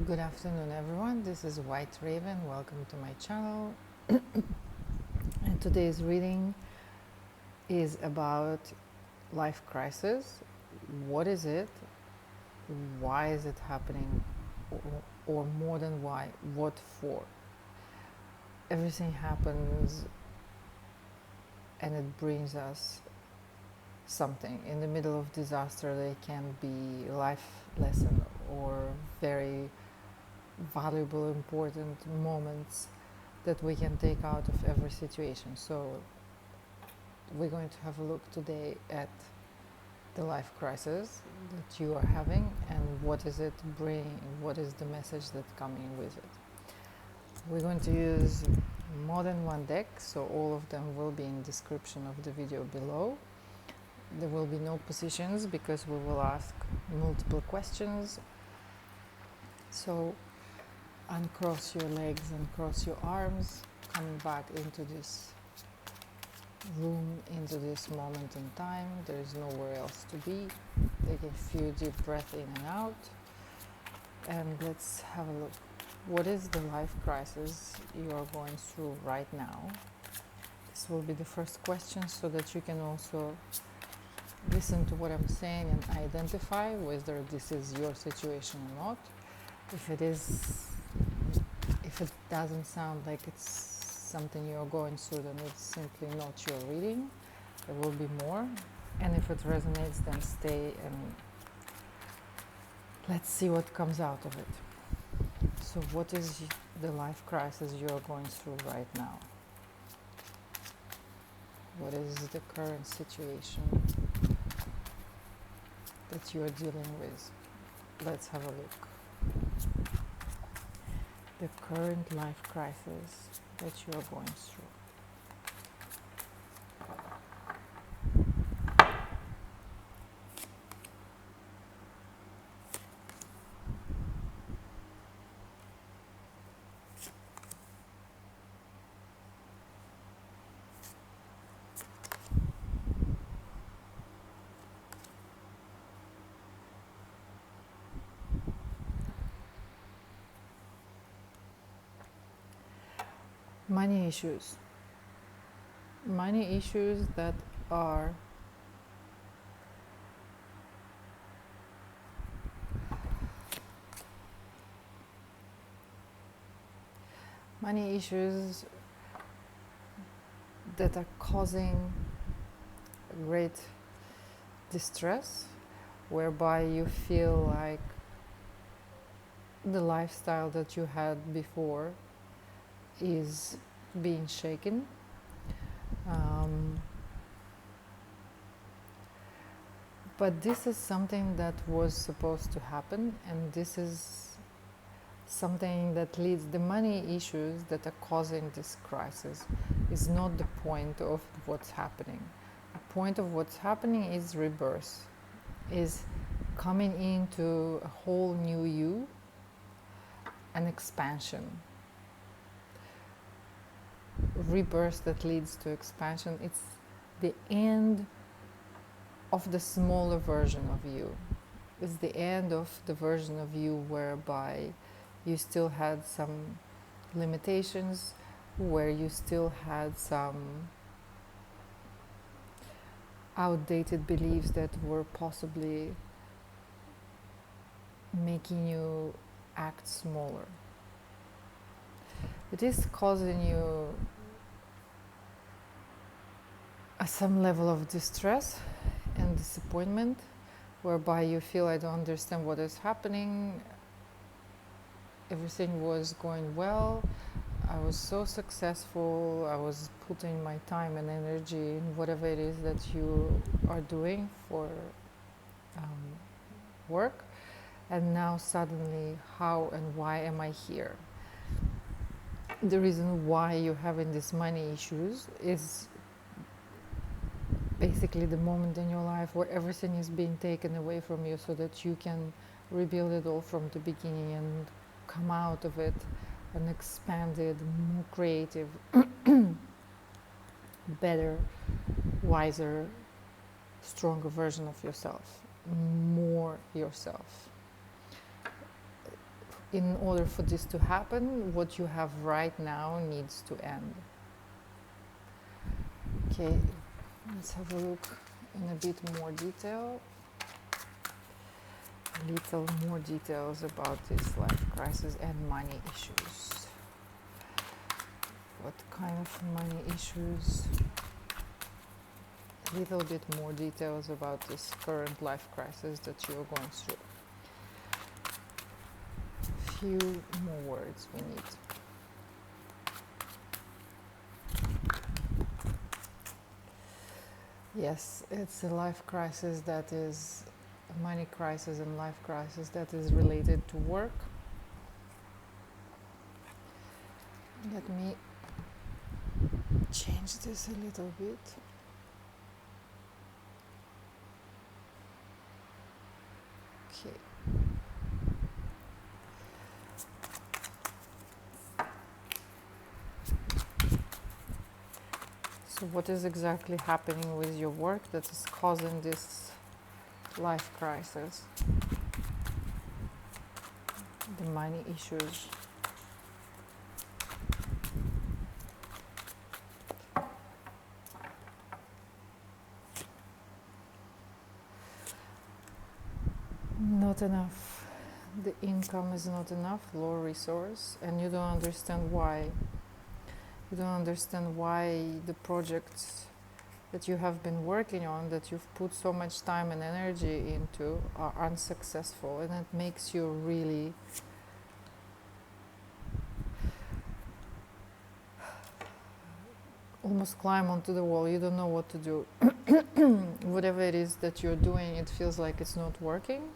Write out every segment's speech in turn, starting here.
Good afternoon, everyone. This is White Raven. Welcome to my channel. And today's reading is about life crisis. What is it? Why is it happening? Or more than why, what for? Everything happens and it brings us something. In the middle of disaster, they can be life lesson or very valuable, important moments that we can take out of every situation. So we're going to have a look today at the life crisis that you are having and what is it bringing, what is the message that's coming with it. We're going to use more than one deck, so all of them will be in the description of the video below. There will be no positions because we will ask multiple questions. So uncross your legs and cross your arms, coming back into this room, into this moment in time. There is nowhere else to be. Take a few deep breaths in and out. And let's have a look. What is the life crisis you are going through right now? This will be the first question so that you can also listen to what I'm saying and identify whether this is your situation or not. If it doesn't sound like it's something you're going through, then it's simply not your reading. There will be more. And if it resonates, then stay and let's see what comes out of it. So what is the life crisis you're going through right now? What is the current situation that you are dealing with? Let's have a look. The current life crisis that you are going through. Money issues. Money issues that are causing great distress, whereby you feel like the lifestyle that you had before is being shaken. But this is something that was supposed to happen, and this is something that leads the money issues that are causing this crisis is not the point of what's happening. The point of what's happening is rebirth, is coming into a whole new you, an expansion. Rebirth that leads to expansion, it's the end of the smaller version of you. It's the end of the version of you whereby you still had some limitations, where you still had some outdated beliefs that were possibly making you act smaller. It is causing you some level of distress and disappointment, whereby you feel, I don't understand what is happening. Everything was going well. I was so successful. I was putting my time and energy in whatever it is that you are doing for work. And now suddenly, how and why am I here? The reason why you're having these money issues is basically the moment in your life where everything is being taken away from you so that you can rebuild it all from the beginning and come out of it an expanded, more creative, better, wiser, stronger version of yourself, more yourself. in order for this to happen, what you have right now needs to end. Okay, let's have a look in a bit more detail. Little more details about this life crisis and money issues. What kind of money issues? A little bit more details about this current life crisis that you're going through. A few more words we need. Yes, it's a life crisis that is a money crisis and life crisis that is related to work. Let me change this a little bit. Okay. So what is exactly happening with your work that is causing this life crisis? The money issues. Not enough. The income is not enough, low resource, and you don't understand why. You don't understand why the projects that you have been working on, that you've put so much time and energy into, are unsuccessful, and it makes you really almost climb onto the wall. You don't know what to do. Whatever it is that you're doing, it feels like it's not working.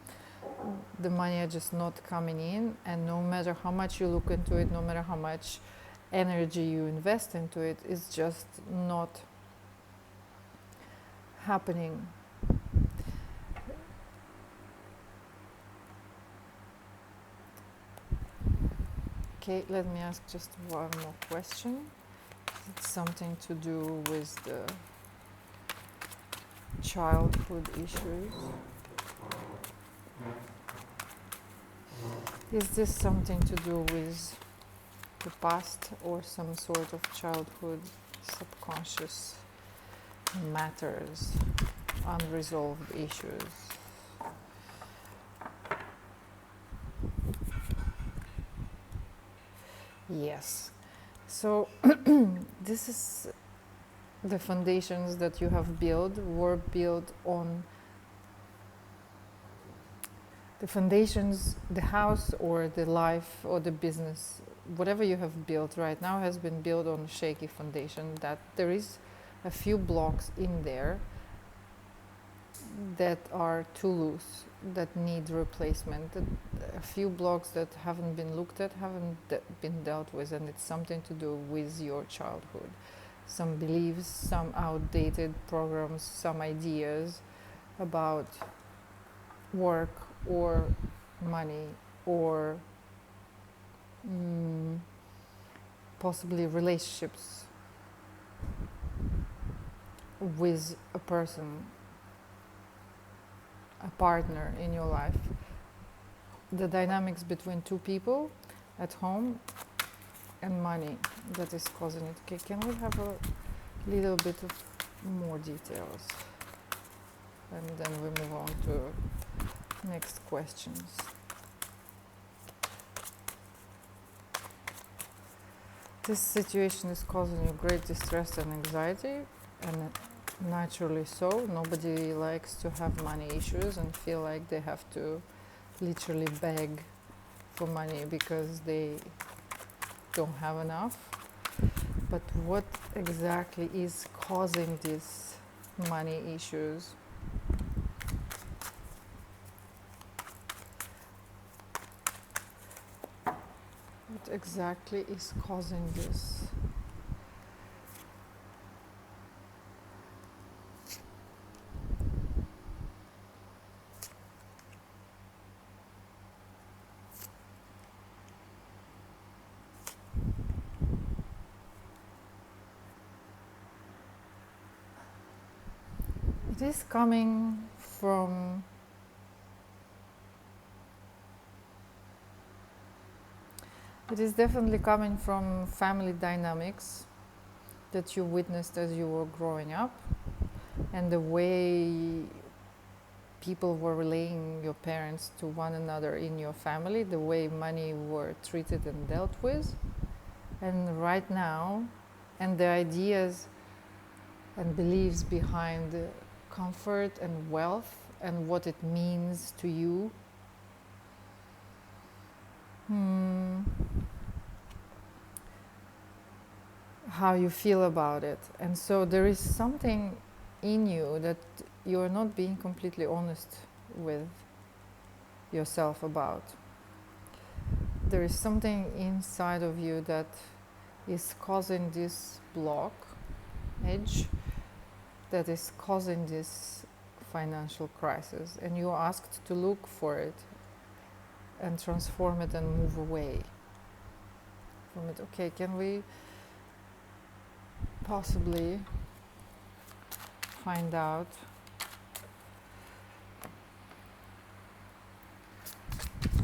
The money are just not coming in, and no matter how much you look into it, no matter how much energy you invest into it, it's just not happening. Okay, let me ask just one more question. It's something to do with the childhood issues. Is this something to do with the past or some sort of childhood subconscious matters, unresolved issues? Yes. So this is the foundations that you have built were built on the foundations, the house or the life or the business, whatever you have built right now has been built on a shaky foundation, that there is a few blocks in there that are too loose, that need replacement, a few blocks that haven't been looked at, haven't been dealt with, and it's something to do with your childhood. Some beliefs, some outdated programs, some ideas about work or money or possibly relationships with a person, a partner in your life, the dynamics between two people at home and money that is causing it. Okay, can we have a little bit of more details? And then we move on to next questions. This situation is causing you great distress and anxiety, and naturally so. Nobody likes to have money issues and feel like they have to literally beg for money because they don't have enough. But what exactly is causing these money issues? What exactly is causing this? It is coming from It is definitely coming from family dynamics that you witnessed as you were growing up, and the way people were relaying your parents to one another in your family, the way money were treated and dealt with. And right now, and the ideas and beliefs behind comfort and wealth and what it means to you. How you feel about it. And so there is something in you that you're not being completely honest with yourself about. There is something inside of you that is causing this block, edge, that is causing this financial crisis, and you are asked to look for it and transform it and move away from it. Okay, can we possibly find out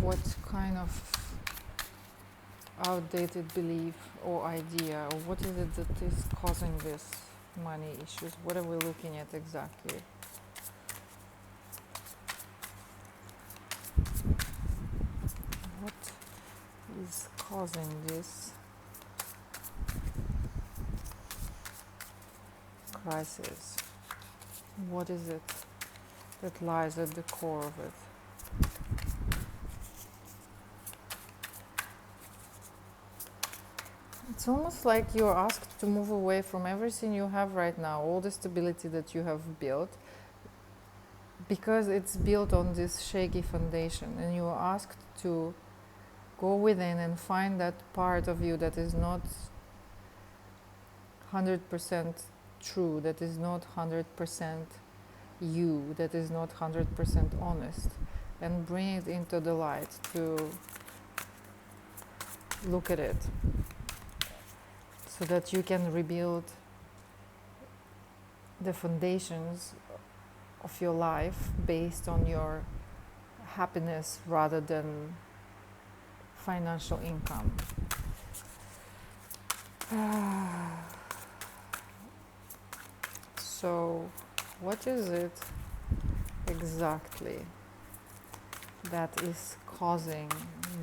what kind of outdated belief or idea, or what is it that is causing this money issues? What are we looking at exactly? What is causing this crisis? What is it that lies at the core of it? It's almost like you're asked to move away from everything you have right now, all the stability that you have built, because it's built on this shaky foundation, and you are asked to go within and find that part of you that is not 100% true, that is not 100% you, that is not 100% honest, and bring it into the light to look at it so that you can rebuild the foundations of your life based on your happiness rather than financial income. So, what is it exactly that is causing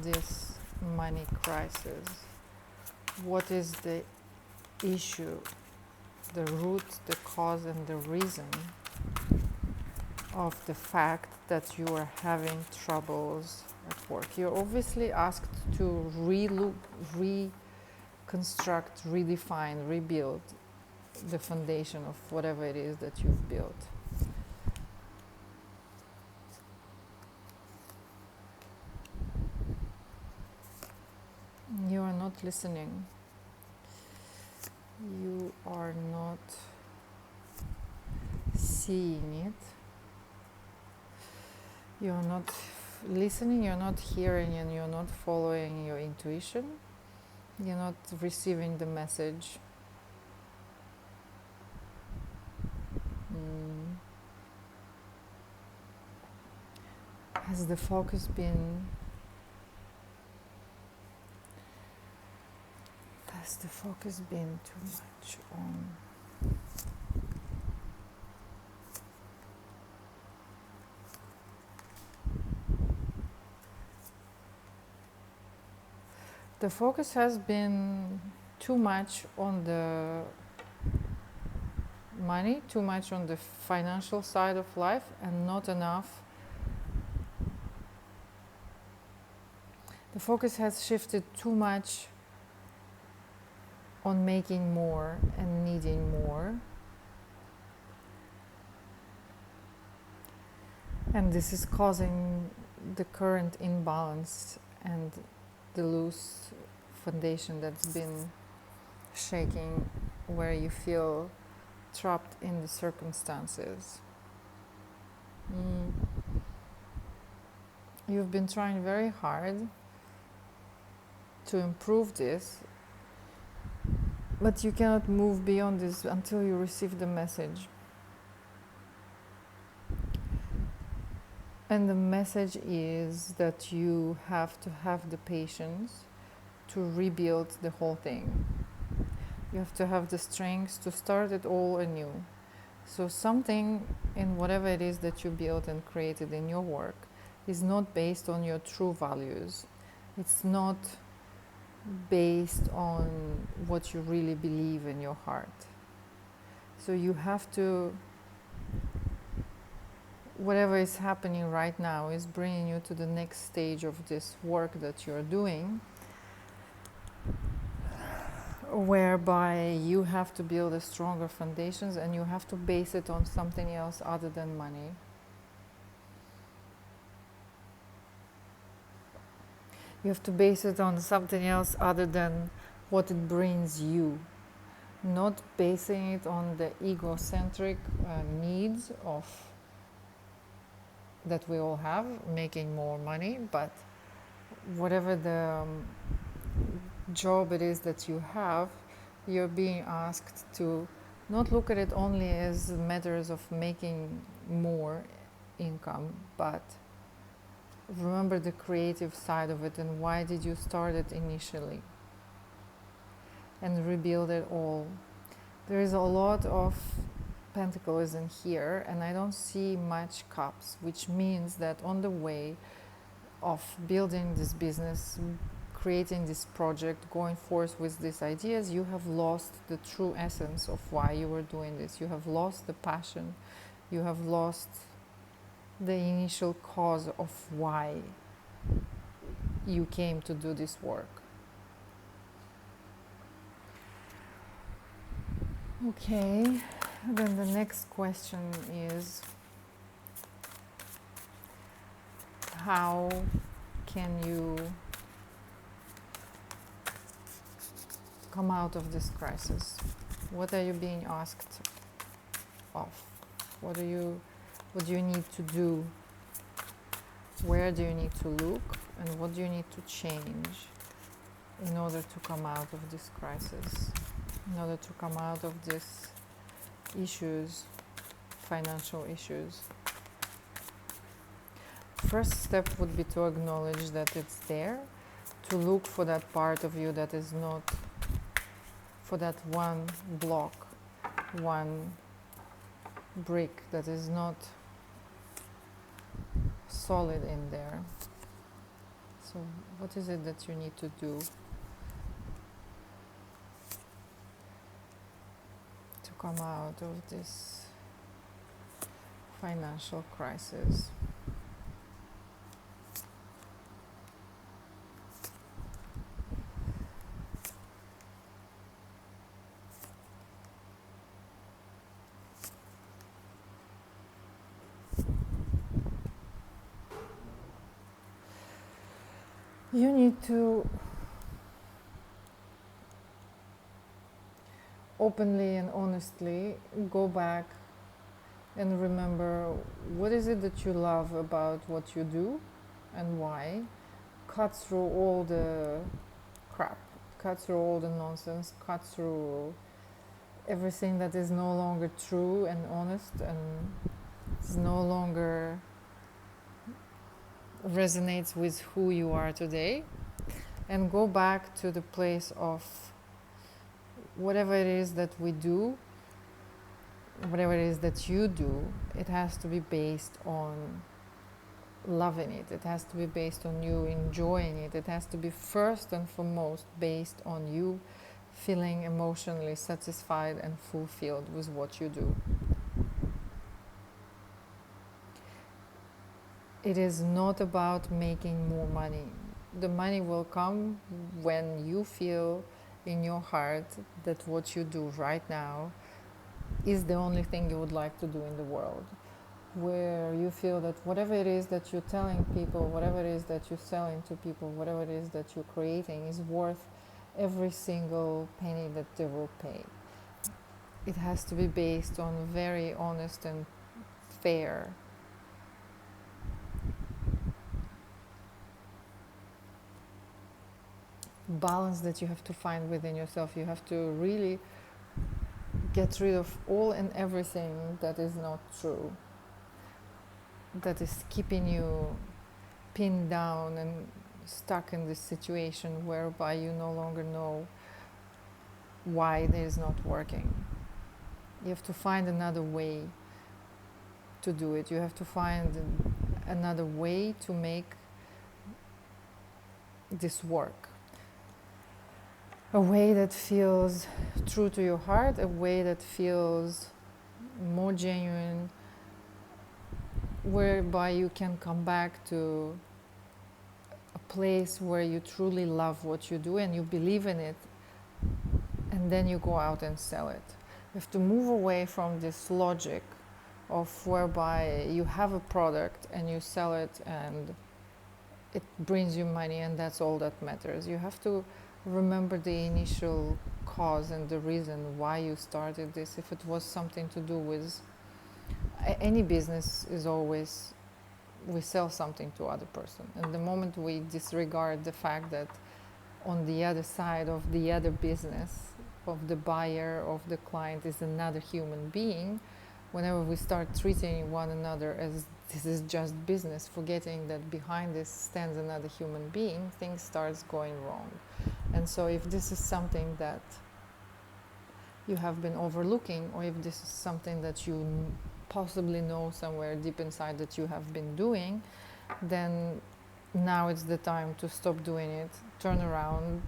this money crisis? What is the issue, the root, the cause, and the reason of the fact that you are having troubles at work? You're obviously asked to reconstruct, redefine, rebuild the foundation of whatever it is that you've built. You are not listening. You are not seeing it. You're not listening, you're not hearing, and you're not following your intuition. You're not receiving the message. Has the focus been too much on the focus has been too much on the money, too much on the financial side of life, and not enough. The focus has shifted too much on making more and needing more. And this is causing the current imbalance and the loose foundation that's been shaking, where you feel trapped in the circumstances. You've been trying very hard to improve this, but you cannot move beyond this until you receive the message. And the message is that you have to have the patience to rebuild the whole thing. You have to have the strength to start it all anew. So something in whatever it is that you built and created in your work is not based on your true values. It's not based on what you really believe in your heart. So you have to, whatever is happening right now is bringing you to the next stage of this work that you're doing, whereby you have to build a stronger foundations and you have to base it on something else other than money. You have to base it on something else other than what it brings you. Not basing it on the egocentric needs of that we all have, making more money, but whatever the job it is that you have, you're being asked to not look at it only as matters of making more income, but remember the creative side of it and why did you start it initially, and rebuild it all. There is a lot of pentacles in here and I don't see much cups, which means that on the way of building this business, creating this project, going forth with these ideas, you have lost the true essence of why you were doing this. You have lost the passion. You have lost the initial cause of why you came to do this work. Okay, then the next question is, how can you come out of this crisis? What are you being asked of? What do you need to do? Where do you need to look? And what do you need to change in order to come out of this crisis? In order to come out of these issues, financial issues? First step would be to acknowledge that it's there, to look for that part of you that is not, for that one block, one brick that is not solid in there. So what is it that you need to do to come out of this financial crisis? You need to openly and honestly go back and remember what is it that you love about what you do and why. Cut through all the crap, cut through all the nonsense, cut through everything that is no longer true and honest and is no longer resonates with who you are today, and go back to the place of whatever it is that we do, whatever it is that you do. It has to be based on loving it. It has to be based on you enjoying it. It has to be first and foremost based on you feeling emotionally satisfied and fulfilled with what you do. It is not about making more money. The money will come when you feel in your heart that what you do right now is the only thing you would like to do in the world. Where you feel that whatever it is that you're telling people, whatever it is that you're selling to people, whatever it is that you're creating is worth every single penny that they will pay. It has to be based on very honest and fair balance that you have to find within yourself. You have to really get rid of all and everything that is not true, that is keeping you pinned down and stuck in this situation whereby you no longer know why it is not working. You have to find another way to do it. You have to find another way to make this work. A way that feels true to your heart, a way that feels more genuine, whereby you can come back to a place where you truly love what you do and you believe in it, and then you go out and sell it. You have to move away from this logic of whereby you have a product and you sell it and it brings you money and that's all that matters. You have to remember the initial cause and the reason why you started this. If it was something to do with any business, is always we sell something to other person, and the moment we disregard the fact that on the other side of the other business, of the buyer, of the client, is another human being, whenever we start treating one another as this is just business, forgetting that behind this stands another human being, things starts going wrong. And so if this is something that you have been overlooking, or if this is something that you possibly know somewhere deep inside that you have been doing, then now it's the time to stop doing it, turn around,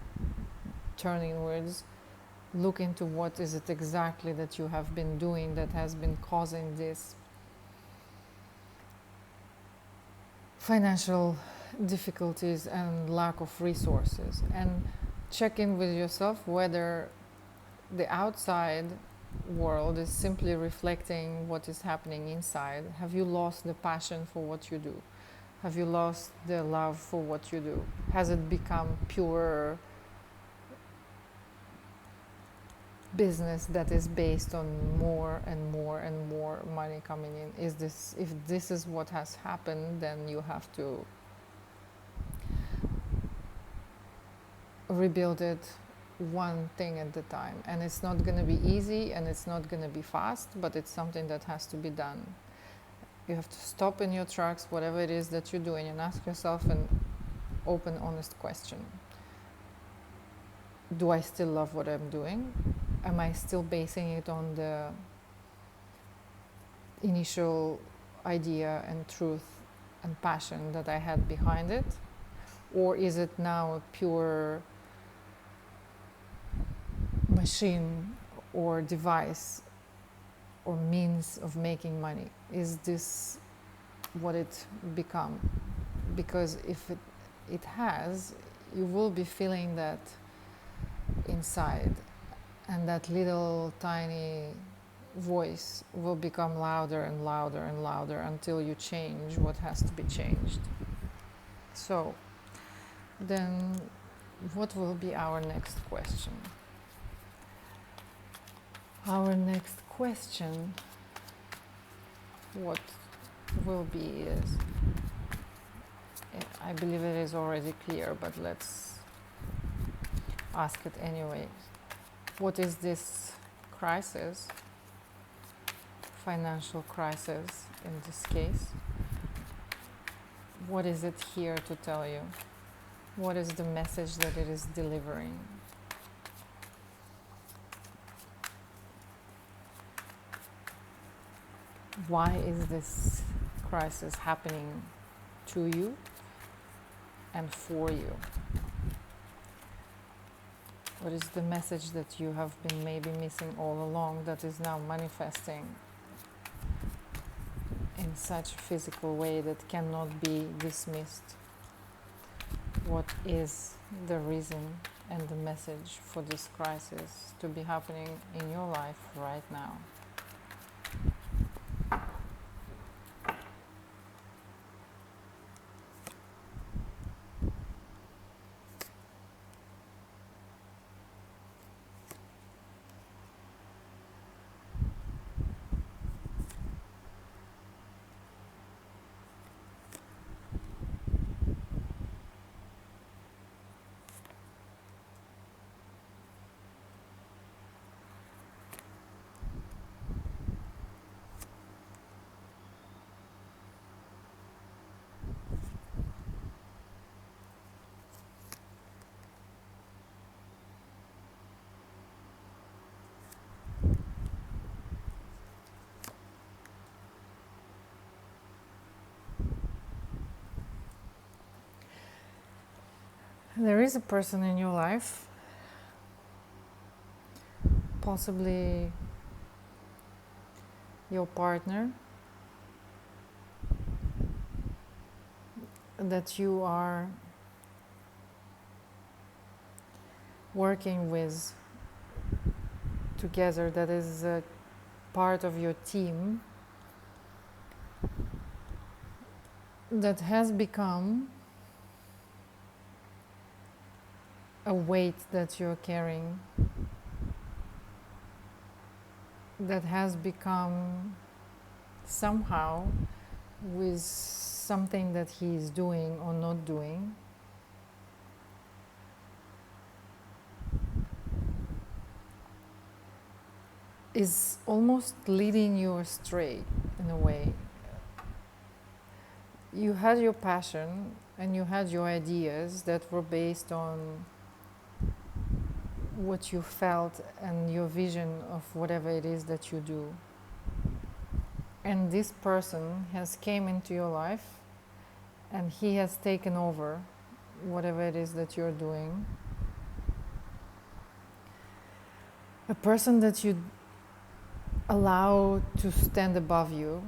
turn inwards, look into what is it exactly that you have been doing that has been causing this financial difficulties and lack of resources, and check in with yourself whether the outside world is simply reflecting what is happening inside. Have you lost the passion for what you do? Have you lost the love for what you do? Has it become pure business that is based on more and more and more money coming in? If this is what has happened, then you have to rebuild it one thing at a time. And it's not going to be easy and it's not going to be fast, but it's something that has to be done. You have to stop in your tracks, whatever it is that you're doing, and ask yourself an open, honest question. Do I still love what I'm doing? Am I still basing it on the initial idea and truth and passion that I had behind it? Or is it now a pure machine or device or means of making money? Is this what it become? Because if it has, you will be feeling that inside, and that little tiny voice will become louder and louder and louder until you change what has to be changed. So then what will be our next question? Our next question, what will be is, I believe it is already clear, but let's ask it anyway. What is this crisis, financial crisis in this case? What is it here to tell you? What is the message that it is delivering? Why is this crisis happening to you and for you? What is the message that you have been maybe missing all along that is now manifesting in such a physical way that cannot be dismissed? What is the reason and the message for this crisis to be happening in your life right now? There is a person in your life, possibly your partner, that you are working with together, that is a part of your team, that has become a weight that you're carrying, that has become somehow with something that he is doing or not doing, is almost leading you astray in a way. You had your passion and you had your ideas that were based on what you felt and your vision of whatever it is that you do. And this person has came into your life and he has taken over whatever it is that you're doing. A person that you allow to stand above you,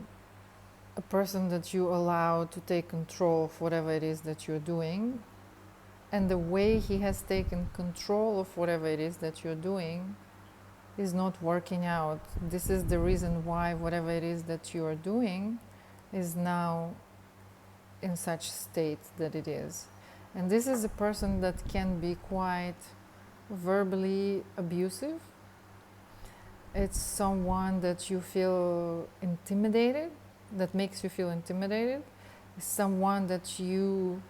a person that you allow to take control of whatever it is that you're doing, and the way he has taken control of whatever it is that you're doing is not working out. This is the reason why whatever it is that you are doing is now in such state that it is. And this is a person that can be quite verbally abusive. It's someone that you feel intimidated, that makes you feel intimidated. It's someone that you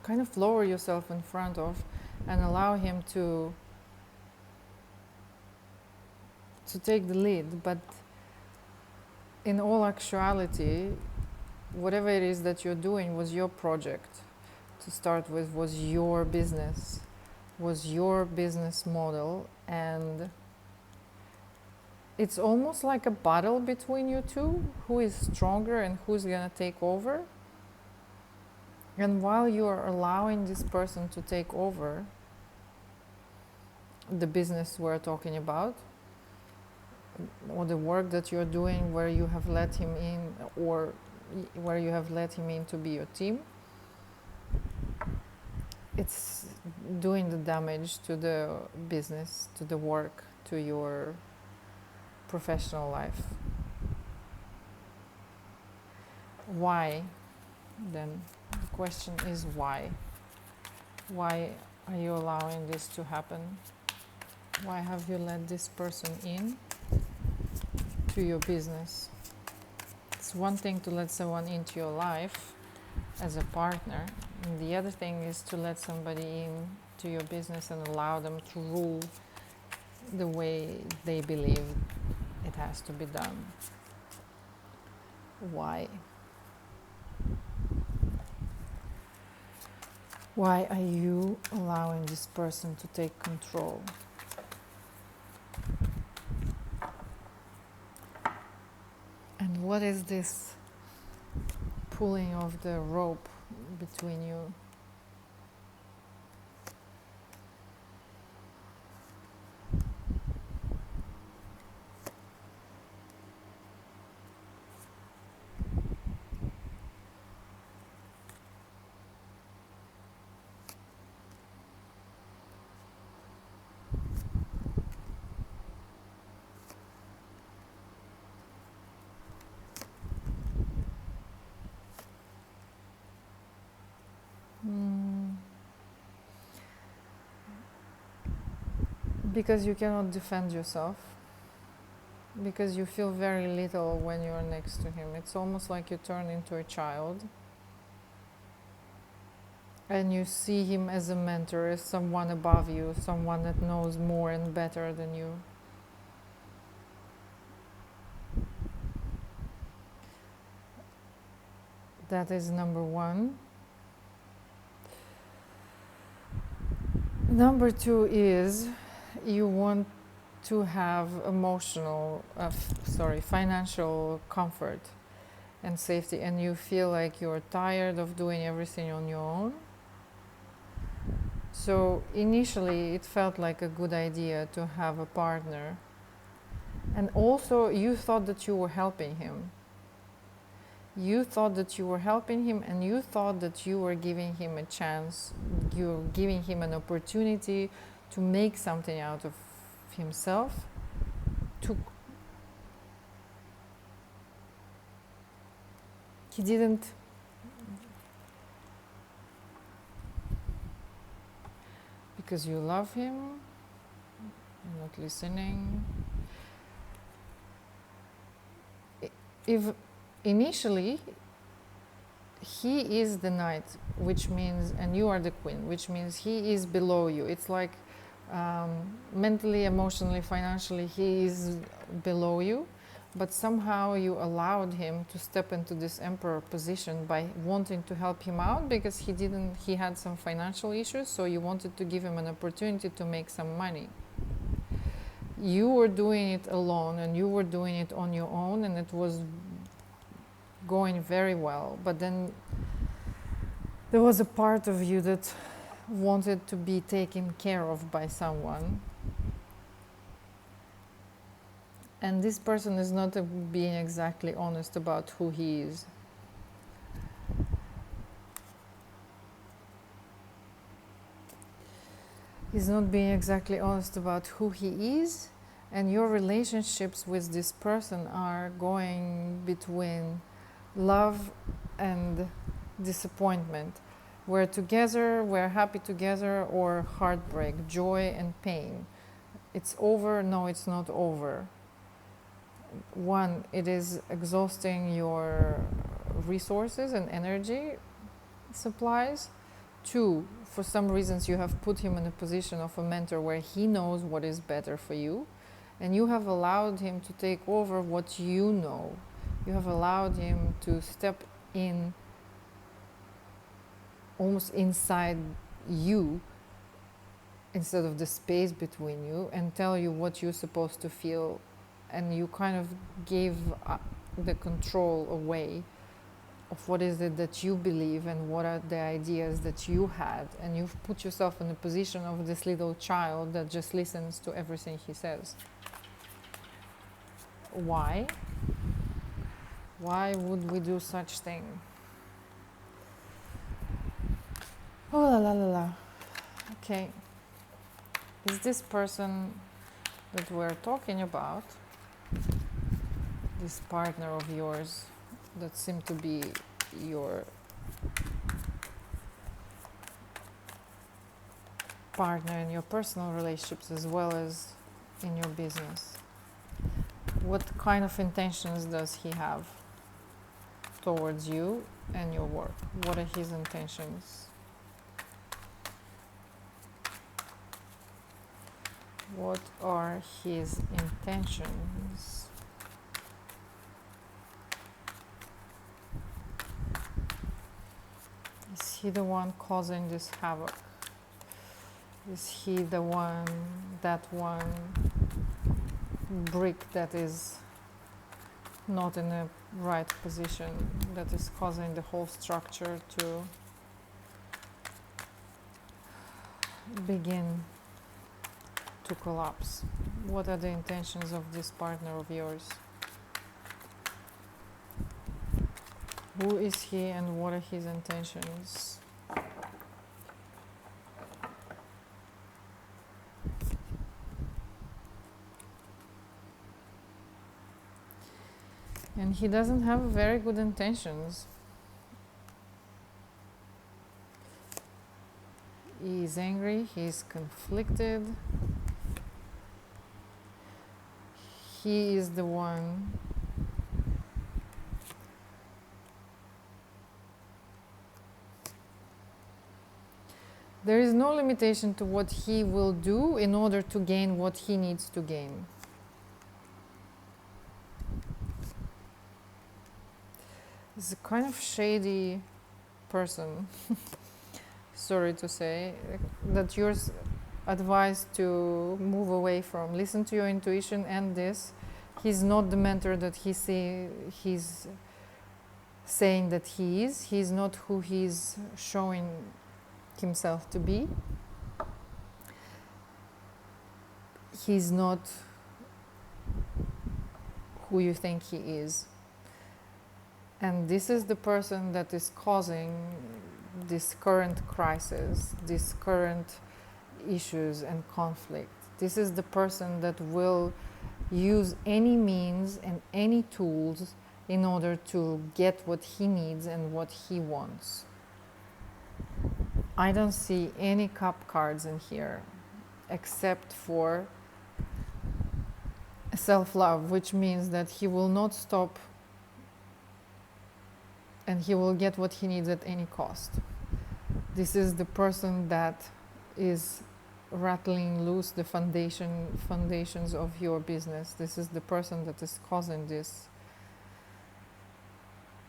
kind of lower yourself in front of and allow him to take the lead. But in all actuality, whatever it is that you're doing was your project to start with, was your business, was your business model, and it's almost like a battle between you two, who is stronger and who's gonna take over. And while you are allowing this person to take over the business we're talking about, or the work that you're doing where you have let him in, or where you have let him in to be your team, it's doing the damage to the business, to the work, to your professional life. Why? Then the question is why? Why are you allowing this to happen? Why have you let this person in to your business? It's one thing to let someone into your life as a partner, and the other thing is to let somebody in to your business and allow them to rule the way they believe it has to be done. Why? Why are you allowing this person to take control? And what is this pulling of the rope between you? Because you cannot defend yourself. Because you feel very little when you're next to him. It's almost like you turn into a child. And you see him as a mentor, as someone above you, someone that knows more and better than you. That is number one. Number two is you want to have financial comfort. and safety, and you feel like you're tired of doing everything on your own. So initially it felt like a good idea to have a partner, and also you thought that you were helping him. You thought that you were helping him, and you thought that you were giving him a chance, you were giving him an opportunity to make something out of himself, he didn't, because you love him, you're not listening. If initially he is the knight, which means, and you are the queen, which means he is below you. It's like mentally, emotionally, financially, he is below you, but somehow you allowed him to step into this emperor position by wanting to help him out, because he had some financial issues, so you wanted to give him an opportunity to make some money. You were doing it alone, and you were doing it on your own, and it was going very well, but then there was a part of you that wanted to be taken care of by someone, and this person is not being exactly honest about who he is. He's not being exactly honest about who he is, and your relationships with this person are going between love and disappointment. We're together, we're happy together, or heartbreak, joy and pain. It's over, no, it's not over. One, it is exhausting your resources and energy supplies. Two, for some reasons you have put him in a position of a mentor where he knows what is better for you, and you have allowed him to take over what you know. You have allowed him to step in almost inside you instead of the space between you, and tell you what you're supposed to feel, and you kind of gave the control away of what is it that you believe and what are the ideas that you had, and you've put yourself in the position of this little child that just listens to everything he says. Why? Why would we do such thing? Oh la la la la. Okay. Is this person that we're talking about, this partner of yours that seemed to be your partner in your personal relationships as well as in your business, what kind of intentions does he have towards you and your work? What are his intentions? What are his intentions? Is he the one causing this havoc? Is he the one, that one brick that is not in a right position, that is causing the whole structure to begin to collapse? What are the intentions of this partner of yours? Who is he and what are his intentions? And he doesn't have very good intentions. He is angry, he is conflicted. He is the one there is no limitation to what he will do in order to gain what he needs to gain. He's a kind of shady person, sorry to say, that you're advised to move away from. Listen to your intuition and this. He's not the mentor that he's saying that he is. He's not who he's showing himself to be. He's not who you think he is. And this is the person that is causing this current crisis, these current issues and conflict. This is the person that will use any means and any tools in order to get what he needs and what he wants. I don't see any cup cards in here except for self-love, which means that he will not stop and he will get what he needs at any cost. This is the person that is rattling loose the foundations of your business. This is the person that is causing these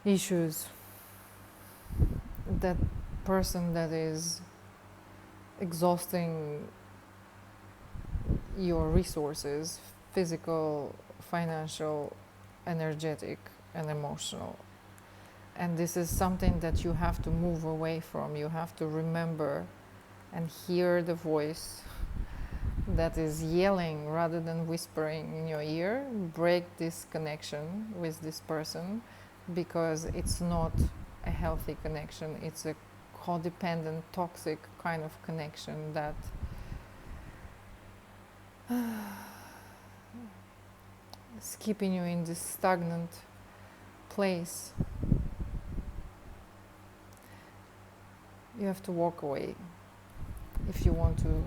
issues. That person that is exhausting your resources, physical, financial, energetic, and emotional. And this is something that you have to move away from. You have to remember and hear the voice that is yelling rather than whispering in your ear. Break this connection with this person, because it's not a healthy connection. It's a codependent, toxic kind of connection that is keeping you in this stagnant place. You have to walk away if you want to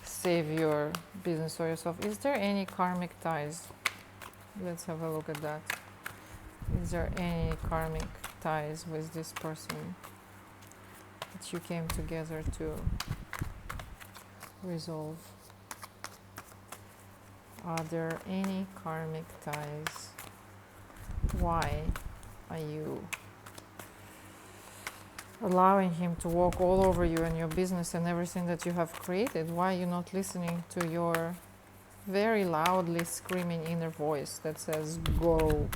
save your business or yourself. Is there any karmic ties? Let's have a look at that. Is there any karmic ties with this person that you came together to resolve? Are there any karmic ties? Why are you allowing him to walk all over you and your business and everything that you have created? Why are you not listening to your very loudly screaming inner voice that says, go?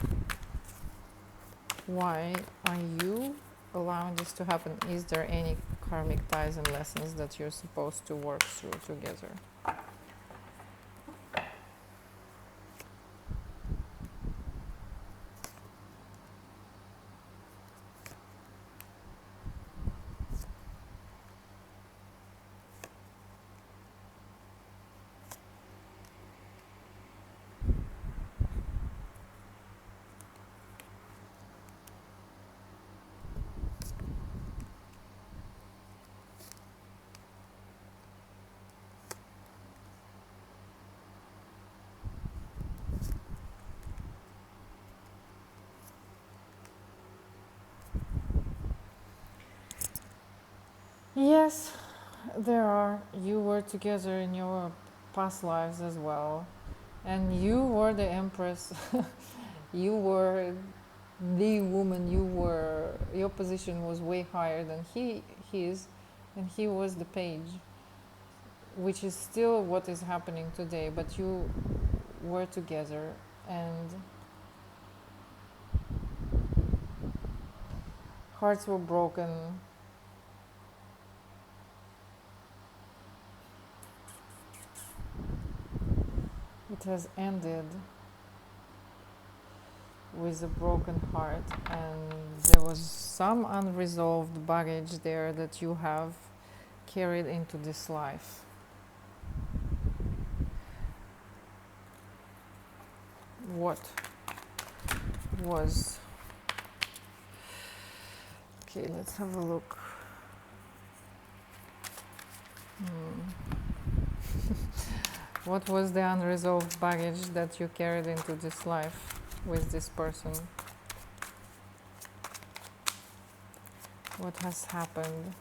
Why are you allowing this to happen? Is there any karmic ties and lessons that you're supposed to work through together? Yes, there are. You were together in your past lives as well. And you were the empress. You were the woman. Your position was way higher than his, and he was the page, which is still what is happening today. But you were together, and hearts were broken. It has ended with a broken heart, and there was some unresolved baggage there that you have carried into this life. What was... Okay, let's have a look. What was the unresolved baggage that you carried into this life with this person? What has happened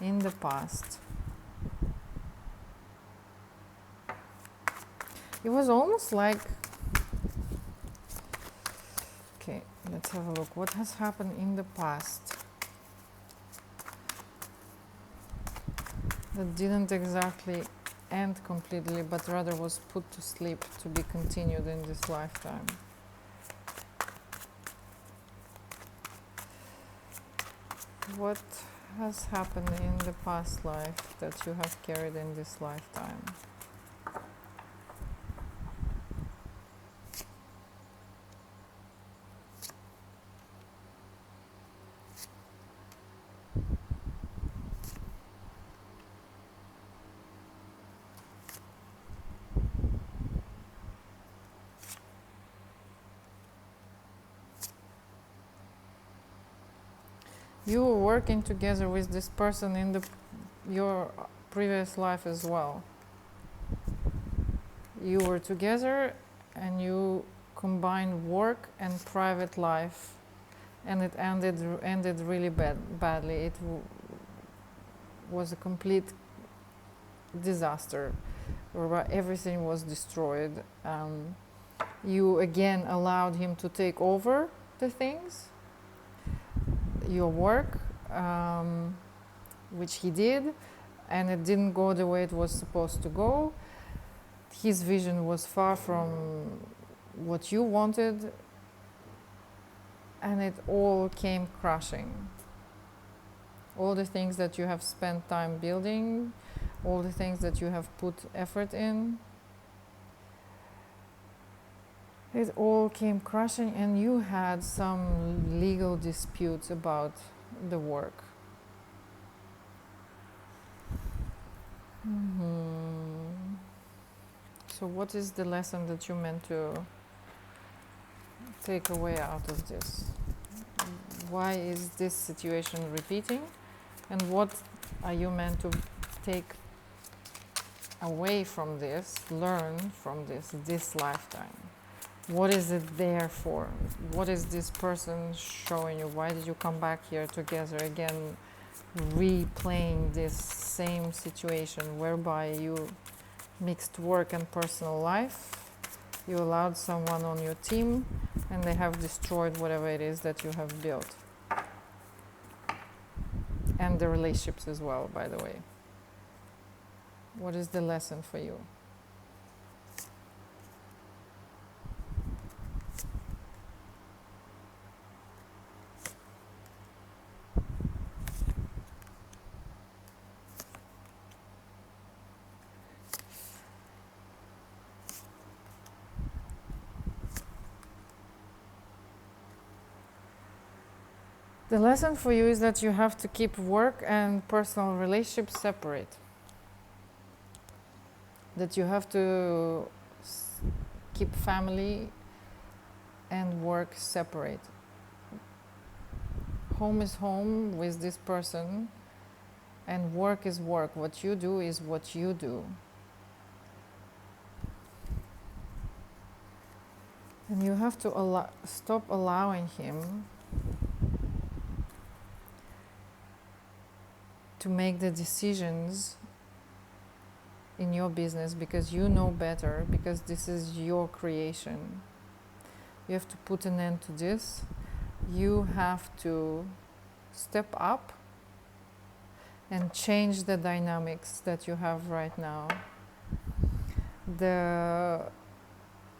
in the past? It was almost like... Okay, let's have a look. What has happened in the past that didn't exactly end completely, but rather was put to sleep to be continued in this lifetime? What has happened in the past life that you have carried in this lifetime? You were working together with this person in your previous life as well. You were together and you combined work and private life, and it ended really badly. It was a complete disaster where everything was destroyed. You again allowed him to take over the things, your work, which he did, and it didn't go the way it was supposed to go. His vision was far from what you wanted, and it all came crashing. All the things that you have spent time building, all the things that you have put effort in, it all came crashing, and you had some legal disputes about the work. So what is the lesson that you meant to take away out of this? Why is this situation repeating? And what are you meant to take away from this, learn from this lifetime? What is it there for? What is this person showing you? Why did you come back here together again, replaying this same situation whereby you mixed work and personal life? You allowed someone on your team and they have destroyed whatever it is that you have built. And the relationships as well, by the way. What is the lesson for you? The lesson for you is that you have to keep work and personal relationships separate. That you have to keep family and work separate. Home is home with this person, and work is work. What you do is what you do. And you have to stop allowing him to make the decisions in your business because you know better, because this is your creation. You have to put an end to this. You have to step up and change the dynamics that you have right now. The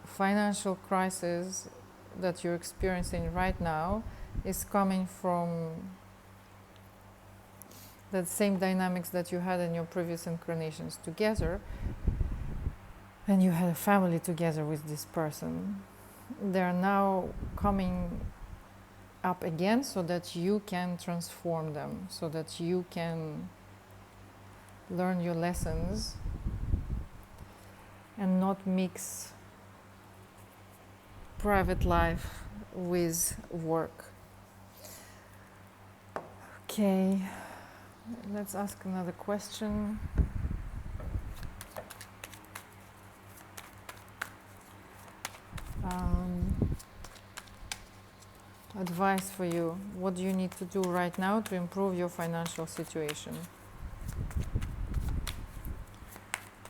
financial crisis that you're experiencing right now is coming from the same dynamics that you had in your previous incarnations together, and you had a family together with this person. They're now coming up again so that you can transform them, so that you can learn your lessons and not mix private life with work. Okay, let's ask another question. Advice for you. What do you need to do right now to improve your financial situation?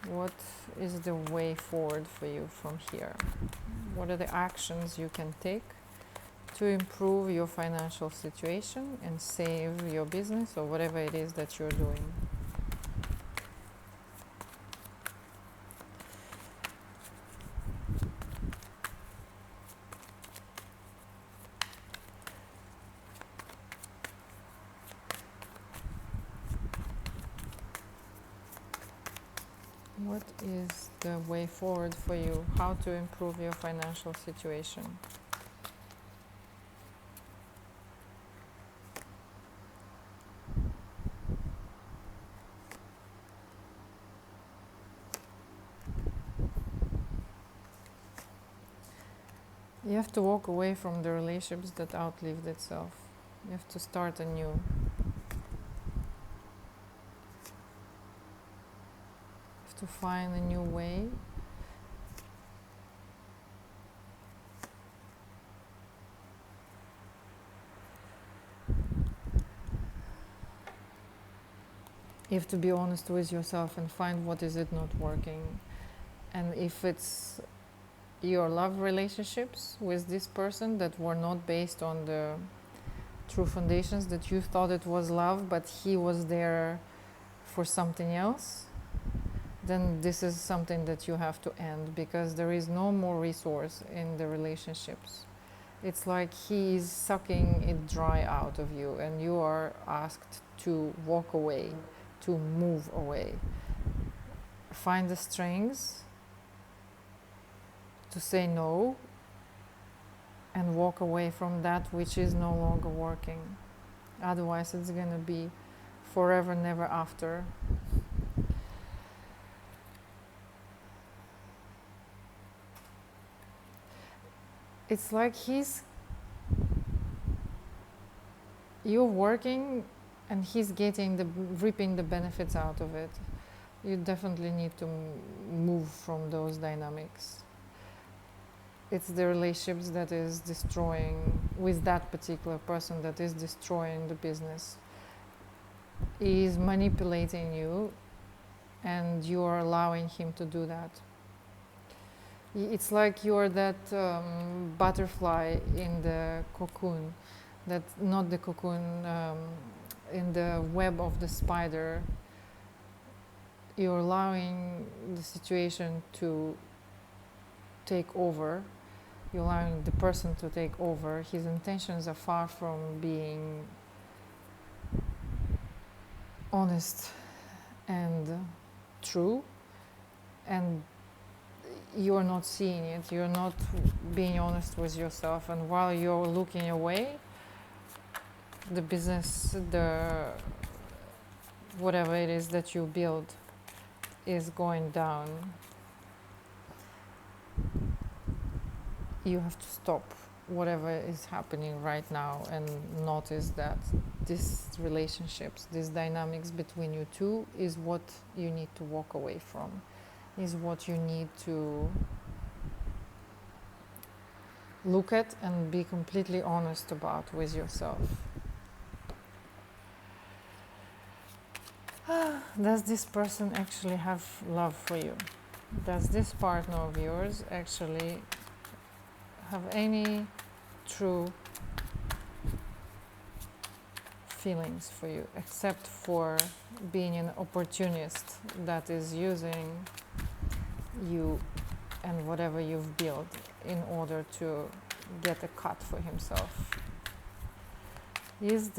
What is the way forward for you from here? What are the actions you can take to improve your financial situation and save your business or whatever it is that you're doing? What is the way forward for you? How to improve your financial situation? You have to walk away from the relationships that outlived itself. You have to start anew. You have to find a new way. You have to be honest with yourself and find what is it not working. And if it's your love relationships with this person that were not based on the true foundations, that you thought it was love, but he was there for something else, then this is something that you have to end, because there is no more resource in the relationships. It's like he is sucking it dry out of you, and you are asked to walk away, to move away. Find the strength to say no and walk away from that which is no longer working. Otherwise, it's going to be forever, never after. It's like you're working and he's reaping the benefits out of it. You definitely need to move from those dynamics. It's the relationships that is destroying, with that particular person, that is destroying the business. He is manipulating you, and you are allowing him to do that. It's like you're that butterfly in the cocoon, not the cocoon, in the web of the spider. You're allowing the situation to take over. You're allowing the person to take over. His intentions are far from being honest and true, and you're not seeing it. You're not being honest with yourself, and while you're looking away, the business, whatever it is that you build, is going down. You have to stop whatever is happening right now and notice that these relationships, these dynamics between you two, is what you need to walk away from, is what you need to look at and be completely honest about with yourself. Does this person actually have love for you? Does this partner of yours actually have any true feelings for you, except for being an opportunist that is using you and whatever you've built in order to get a cut for himself? Does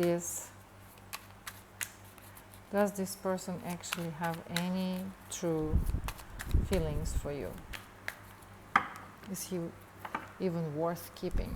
this person actually have any true feelings for you? Is he even worth keeping?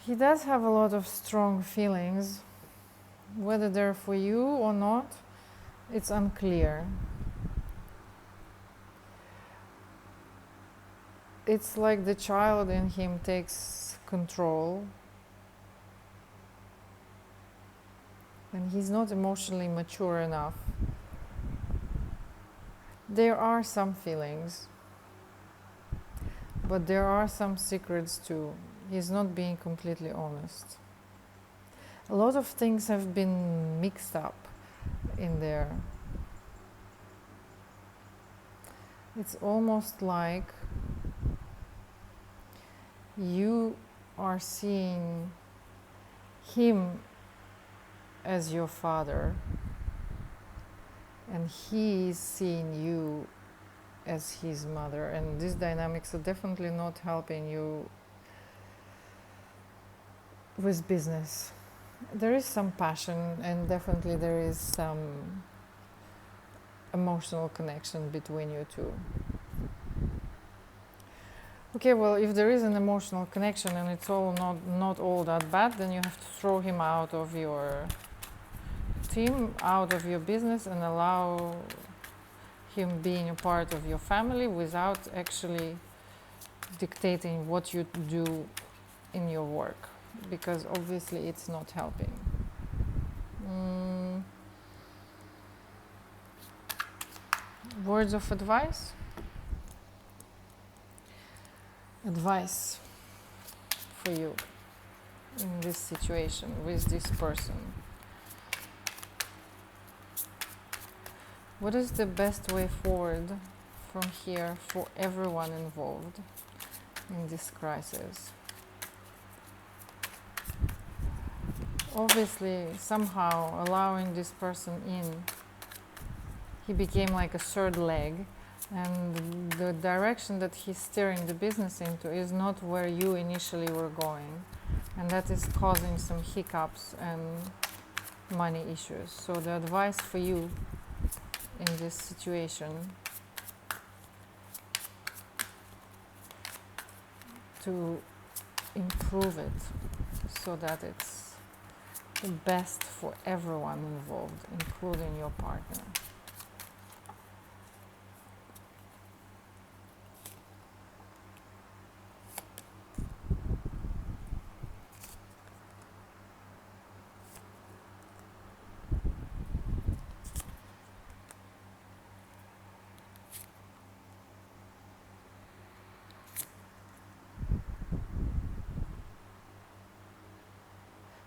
He does have a lot of strong feelings. Whether they're for you or not, it's unclear. It's like the child in him takes control, and he's not emotionally mature enough. There are some feelings, but there are some secrets too. He's not being completely honest. A lot of things have been mixed up in there. It's almost like you are seeing him as your father, and he is seeing you as his mother, and these dynamics are definitely not helping you with business. There is some passion, and definitely there is some emotional connection between you two. Okay, well, if there is an emotional connection and it's all not all that bad, then you have to throw him out of your team, out of your business, and allow him being a part of your family without actually dictating what you do in your work, because obviously it's not helping. Words of advice? Advice for you in this situation with this person. What is the best way forward from here for everyone involved in this crisis? Obviously, somehow allowing this person in, he became like a third leg, and the direction that he's steering the business into is not where you initially were going, and that is causing some hiccups and money issues. So the advice for you in this situation, to improve it so that it's the best for everyone involved, including your partner.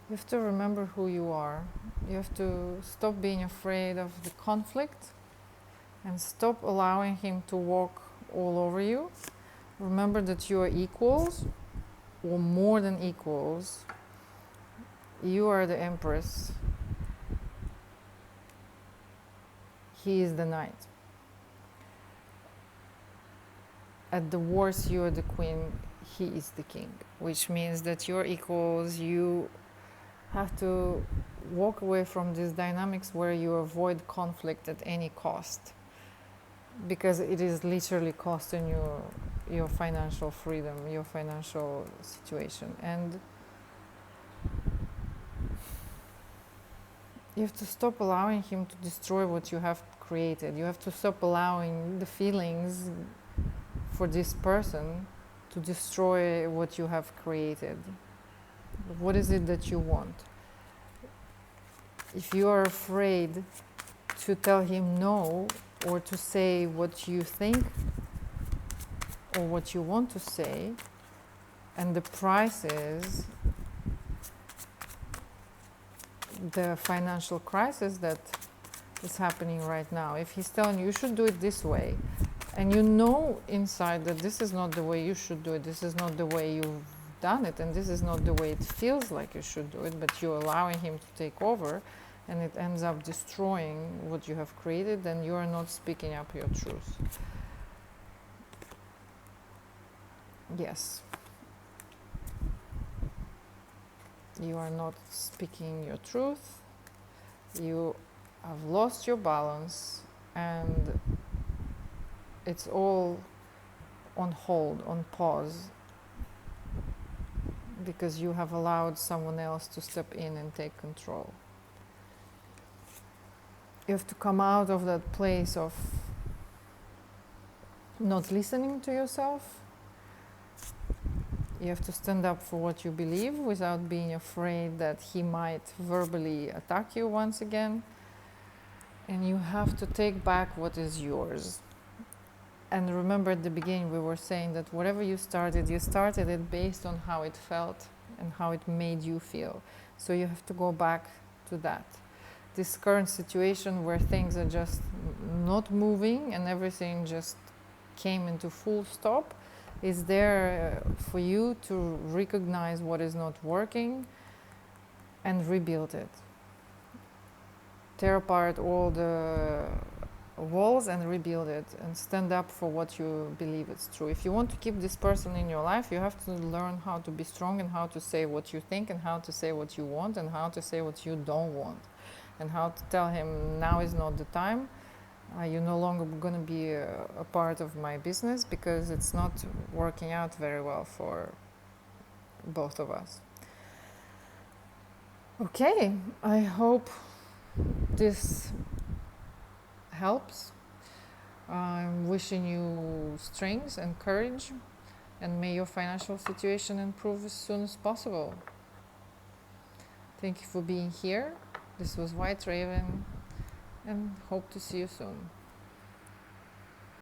You have to remember who you are. You have to stop being afraid of the conflict and stop allowing him to walk all over you. Remember that you are equals, or more than equals. You are the empress. He is the knight. At the worst, you are the queen. He is the king, which means that you're equals. You have to walk away from these dynamics where you avoid conflict at any cost, because it is literally costing you your financial freedom, your financial situation. And you have to stop allowing him to destroy what you have created. You have to stop allowing the feelings for this person to destroy what you have created. What is it that you want? If you are afraid to tell him no, or to say what you think or what you want to say, and the price is the financial crisis that is happening right now. If he's telling you should do it this way, and you know inside that this is not the way you should do it, this is not the way you've done it, and this is not the way it feels like you should do it, but you're allowing him to take over, and it ends up destroying what you have created, then you are not speaking up your truth. Yes. You are not speaking your truth. You have lost your balance, and it's all on hold, on pause, because you have allowed someone else to step in and take control. You have to come out of that place of not listening to yourself. You have to stand up for what you believe without being afraid that he might verbally attack you once again. And you have to take back what is yours. And remember, at the beginning we were saying that whatever you started it based on how it felt and how it made you feel. So you have to go back to that. This current situation where things are just not moving and everything just came into full stop, is there for you to recognize what is not working and rebuild it. Tear apart all the walls and rebuild it, and stand up for what you believe is true. If you want to keep this person in your life, you have to learn how to be strong and how to say what you think and how to say what you want and how to say what you don't want, and how to tell him now is not the time. You're no longer going to be a part of my business because it's not working out very well for both of us. Okay, I hope this helps. I'm wishing you strength and courage, and may your financial situation improve as soon as possible. Thank you for being here. This was White Raven, and hope to see you soon.